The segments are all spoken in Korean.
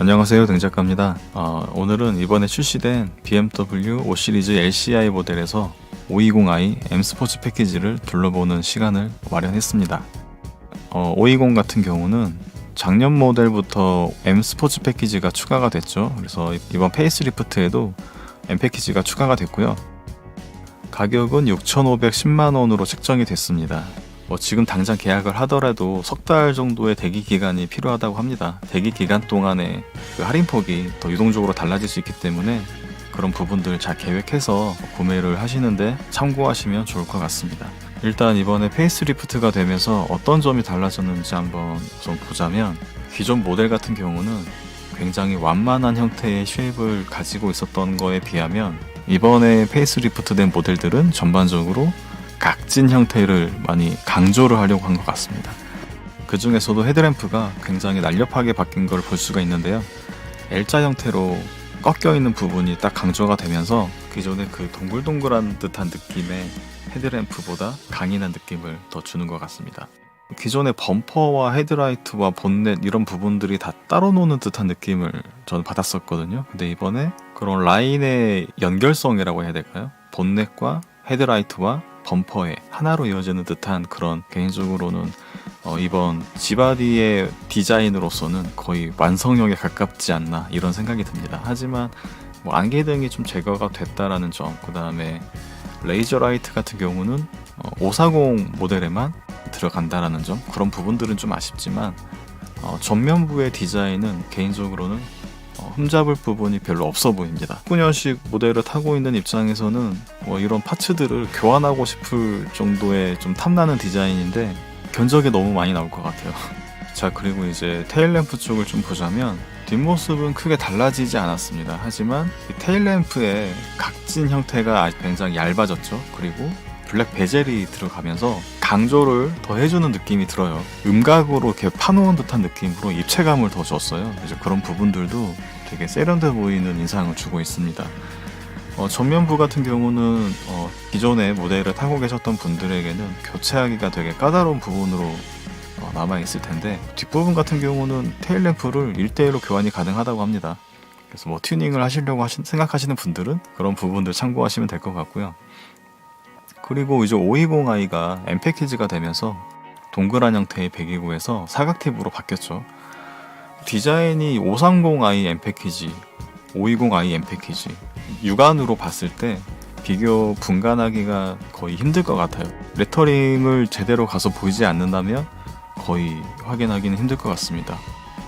안녕하세요, 등작가입니다. 오늘은 이번에 출시된 BMW 5 시리즈 LCI 모델에서 520i M 스포츠 패키지를 둘러보는 시간을 마련했습니다. 520 같은 경우는 작년 모델부터 M 스포츠 패키지가 추가가 됐죠. 그래서 이번 페이스리프트에도 M 패키지가 추가가 됐고요. 가격은 6,510만원으로 책정이 됐습니다. 지금 당장 계약을 하더라도 석 달 정도의 대기 기간이 필요하다고 합니다. 대기 기간 동안에 그 할인폭이 더 유동적으로 달라질 수 있기 때문에 그런 부분들 잘 계획해서 구매를 하시는데 참고하시면 좋을 것 같습니다. 일단 이번에 페이스리프트가 되면서 어떤 점이 달라졌는지 한번 좀 보자면, 기존 모델 같은 경우는 굉장히 완만한 형태의 쉐입을 가지고 있었던 거에 비하면 이번에 페이스리프트된 모델들은 전반적으로 각진 형태를 많이 강조를 하려고 한 것 같습니다. 그 중에서도 헤드램프가 굉장히 날렵하게 바뀐 걸 볼 수가 있는데요. L자 형태로 꺾여 있는 부분이 딱 강조가 되면서 기존의 그 동글동글한 듯한 느낌의 헤드램프보다 강인한 느낌을 더 주는 것 같습니다. 기존의 범퍼와 헤드라이트와 본넷 이런 부분들이 다 따로 노는 듯한 느낌을 저는 받았었거든요. 근데 이번에 그런 라인의 연결성이라고 해야 될까요? 본넷과 헤드라이트와 범퍼에 하나로 이어지는 듯한 그런, 개인적으로는 이번 G바디의 디자인으로서는 거의 완성형에 가깝지 않나 이런 생각이 듭니다. 하지만 안개등이 좀 제거가 됐다라는 점, 그 다음에 레이저 라이트 같은 경우는 540 모델에만 들어간다라는 점, 그런 부분들은 좀 아쉽지만 전면부의 디자인은 개인적으로는 흠잡을 부분이 별로 없어 보입니다. 19년식 모델을 타고 있는 입장에서는 이런 파츠들을 교환하고 싶을 정도의 좀 탐나는 디자인인데 견적이 너무 많이 나올 것 같아요. 자, 그리고 이제 테일램프 쪽을 좀 보자면 뒷모습은 크게 달라지지 않았습니다. 하지만 이 테일램프의 각진 형태가 굉장히 얇아졌죠. 그리고 블랙 베젤이 들어가면서 강조를 더 해주는 느낌이 들어요. 음각으로 이렇게 파놓은 듯한 느낌으로 입체감을 더 줬어요. 그래서 그런 부분들도 되게 세련돼 보이는 인상을 주고 있습니다. 전면부 같은 경우는 기존의 모델을 타고 계셨던 분들에게는 교체하기가 되게 까다로운 부분으로 남아있을 텐데, 뒷부분 같은 경우는 테일램프를 1대1로 교환이 가능하다고 합니다. 그래서 튜닝을 하시려고 생각하시는 분들은 그런 부분들 참고하시면 될 것 같고요. 그리고 이제 520i가 M 패키지가 되면서 동그란 형태의 배기구에서 사각팁으로 바뀌었죠. 디자인이 530i M 패키지, 520i M 패키지 육안으로 봤을 때 비교 분간하기가 거의 힘들 것 같아요. 레터링을 제대로 가서 보이지 않는다면 거의 확인하기는 힘들 것 같습니다.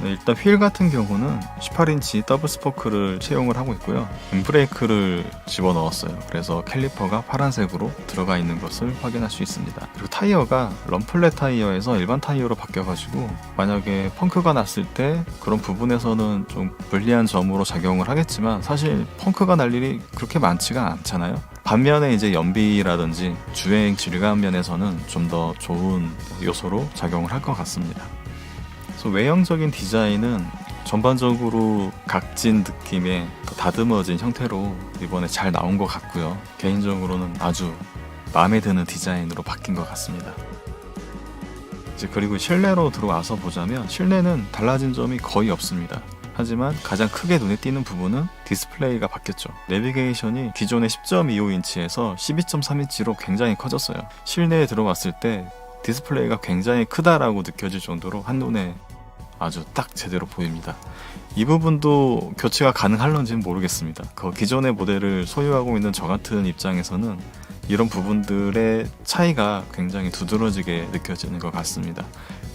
일단 휠 같은 경우는 18인치 더블 스포크를 채용을 하고 있고요. 엠브레이크를 집어넣었어요. 그래서 캘리퍼가 파란색으로 들어가 있는 것을 확인할 수 있습니다. 그리고 타이어가 럼플렛 타이어에서 일반 타이어로 바뀌어가지고 만약에 펑크가 났을 때 그런 부분에서는 좀 불리한 점으로 작용을 하겠지만, 사실 펑크가 날 일이 그렇게 많지가 않잖아요. 반면에 이제 연비라든지 주행 질감 면에서는 좀 더 좋은 요소로 작용을 할 것 같습니다. 그래서 외형적인 디자인은 전반적으로 각진 느낌의 더 다듬어진 형태로 이번에 잘 나온 것 같고요. 개인적으로는 아주 마음에 드는 디자인으로 바뀐 것 같습니다. 이제 그리고 실내로 들어와서 보자면 실내는 달라진 점이 거의 없습니다. 하지만 가장 크게 눈에 띄는 부분은 디스플레이가 바뀌었죠. 내비게이션이 기존의 10.25인치에서 12.3인치로 굉장히 커졌어요. 실내에 들어왔을 때 디스플레이가 굉장히 크다라고 느껴질 정도로 한눈에 아주 딱 제대로 보입니다. 이 부분도 교체가 가능할런지는 모르겠습니다. 그 기존의 모델을 소유하고 있는 저 같은 입장에서는 이런 부분들의 차이가 굉장히 두드러지게 느껴지는 것 같습니다.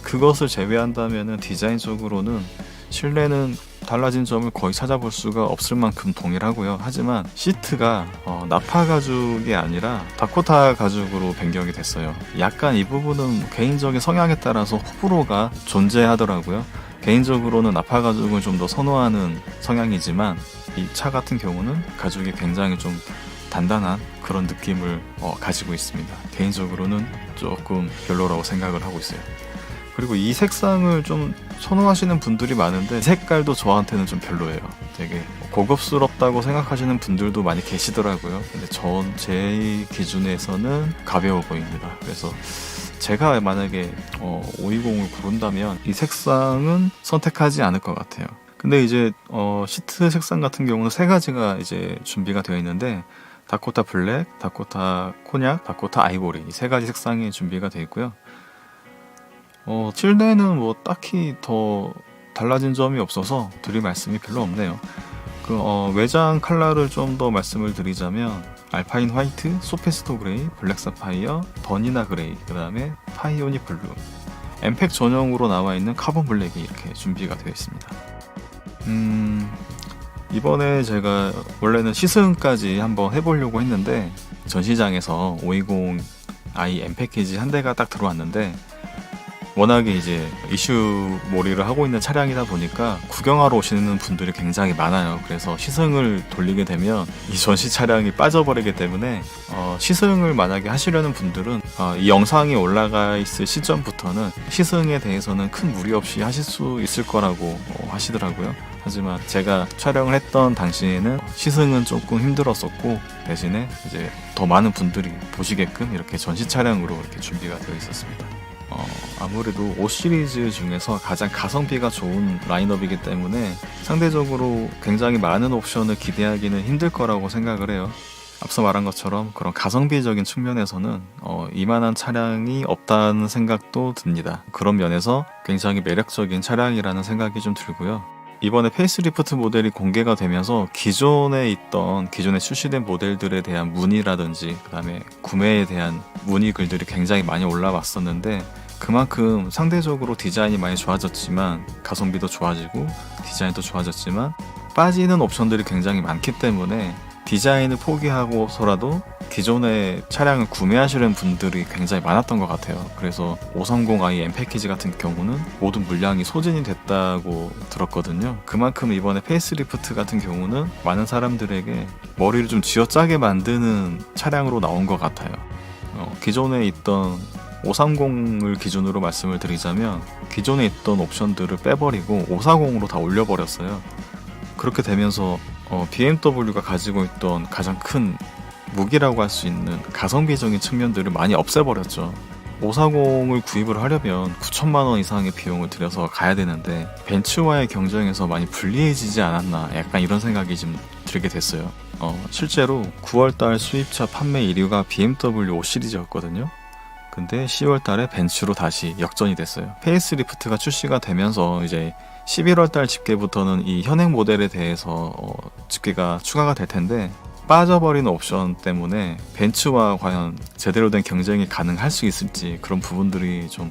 그것을 제외한다면 디자인적으로는 실내는 달라진 점을 거의 찾아볼 수가 없을 만큼 동일하고요. 하지만 시트가 나파 가죽이 아니라 다코타 가죽으로 변경이 됐어요. 약간 이 부분은 개인적인 성향에 따라서 호불호가 존재하더라고요. 개인적으로는 나파 가죽을 좀 더 선호하는 성향이지만 이 차 같은 경우는 가죽이 굉장히 좀 단단한 그런 느낌을 가지고 있습니다. 개인적으로는 조금 별로라고 생각을 하고 있어요. 그리고 이 색상을 좀 선호하시는 분들이 많은데 색깔도 저한테는 좀 별로예요. 되게 고급스럽다고 생각하시는 분들도 많이 계시더라고요. 근데 제 기준에서는 가벼워 보입니다. 그래서 제가 만약에 520을 고른다면 이 색상은 선택하지 않을 것 같아요. 근데 이제 시트 색상 같은 경우는 세 가지가 이제 준비가 되어 있는데 다코타 블랙, 다코타 코냑, 다코타 아이보리 이 세 가지 색상이 준비가 되어 있고요. 실내는 뭐 딱히 더 달라진 점이 없어서 드릴 말씀이 별로 없네요. 외장 컬러를 좀 더 말씀을 드리자면 알파인 화이트, 소페스토 그레이, 블랙 사파이어, 버니나 그레이, 그 다음에 파이오닉 블루, 엠팩 전용으로 나와 있는 카본 블랙이 이렇게 준비가 되어 있습니다. 이번에 제가 원래는 시승까지 한번 해보려고 했는데 전시장에서 520i M 패키지 한 대가 딱 들어왔는데 워낙에 이제 이슈몰이를 하고 있는 차량이다 보니까 구경하러 오시는 분들이 굉장히 많아요. 그래서 시승을 돌리게 되면 이 전시 차량이 빠져버리기 때문에 시승을 만약에 하시려는 분들은 이 영상이 올라가 있을 시점부터는 시승에 대해서는 큰 무리 없이 하실 수 있을 거라고 하시더라고요. 하지만 제가 촬영을 했던 당시에는 시승은 조금 힘들었었고 대신에 이제 더 많은 분들이 보시게끔 이렇게 전시 차량으로 이렇게 준비가 되어 있었습니다. 아무래도 5 시리즈 중에서 가장 가성비가 좋은 라인업이기 때문에 상대적으로 굉장히 많은 옵션을 기대하기는 힘들 거라고 생각을 해요. 앞서 말한 것처럼 그런 가성비적인 측면에서는 이만한 차량이 없다는 생각도 듭니다. 그런 면에서 굉장히 매력적인 차량이라는 생각이 좀 들고요. 이번에 페이스리프트 모델이 공개가 되면서 기존에 출시된 모델들에 대한 문의라든지 그 다음에 구매에 대한 문의 글들이 굉장히 많이 올라왔었는데 그만큼 상대적으로 디자인이 많이 좋아졌지만 가성비도 좋아지고 디자인도 좋아졌지만 빠지는 옵션들이 굉장히 많기 때문에 디자인을 포기하고서라도 기존의 차량을 구매하시려는 분들이 굉장히 많았던 것 같아요. 그래서 530i M 패키지 같은 경우는 모든 물량이 소진이 됐다고 들었거든요. 그만큼 이번에 페이스리프트 같은 경우는 많은 사람들에게 머리를 좀 쥐어짜게 만드는 차량으로 나온 것 같아요. 기존에 있던 530을 기준으로 말씀을 드리자면 기존에 있던 옵션들을 빼버리고 540으로 다 올려버렸어요. 그렇게 되면서 BMW가 가지고 있던 가장 큰 무기라고 할 수 있는 가성비적인 측면들을 많이 없애버렸죠. 540을 구입을 하려면 9천만 원 이상의 비용을 들여서 가야 되는데 벤츠와의 경쟁에서 많이 불리해지지 않았나 약간 이런 생각이 좀 들게 됐어요. 실제로 9월달 수입차 판매 1위가 BMW 5 시리즈였거든요. 근데 10월달에 벤츠로 다시 역전이 됐어요. 페이스리프트가 출시가 되면서 이제 11월달 집계부터는 이 현행 모델에 대해서 집계가 추가가 될 텐데 빠져버린 옵션 때문에 벤츠와 과연 제대로 된 경쟁이 가능할 수 있을지 그런 부분들이 좀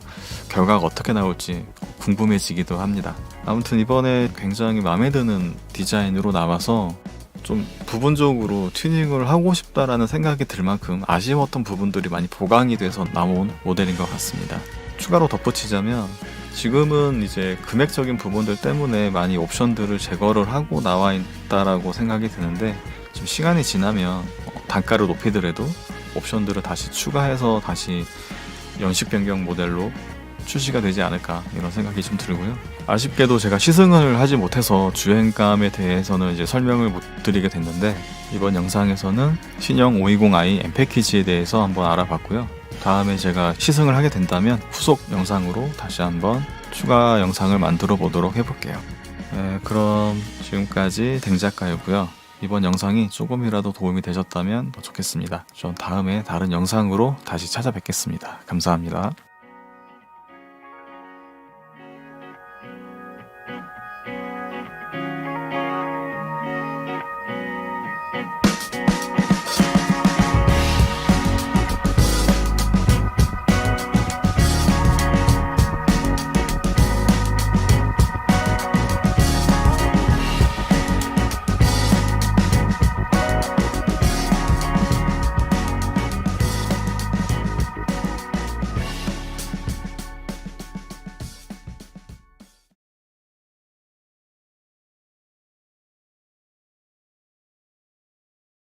결과가 어떻게 나올지 궁금해지기도 합니다. 아무튼 이번에 굉장히 마음에 드는 디자인으로 나와서 좀 부분적으로 튜닝을 하고 싶다라는 생각이 들 만큼 아쉬웠던 부분들이 많이 보강이 돼서 나온 모델인 것 같습니다. 추가로 덧붙이자면 지금은 이제 금액적인 부분들 때문에 많이 옵션들을 제거를 하고 나와 있다라고 생각이 드는데 좀 시간이 지나면 단가를 높이더라도 옵션들을 다시 추가해서 다시 연식 변경 모델로 출시가 되지 않을까 이런 생각이 좀 들고요. 아쉽게도 제가 시승을 하지 못해서 주행감에 대해서는 이제 설명을 못 드리게 됐는데 이번 영상에서는 신형 520i M 패키지에 대해서 한번 알아봤고요. 다음에 제가 시승을 하게 된다면 후속 영상으로 다시 한번 추가 영상을 만들어 보도록 해볼게요. 그럼 지금까지 댕작가였고요. 이번 영상이 조금이라도 도움이 되셨다면 더 좋겠습니다. 전 다음에 다른 영상으로 다시 찾아뵙겠습니다. 감사합니다.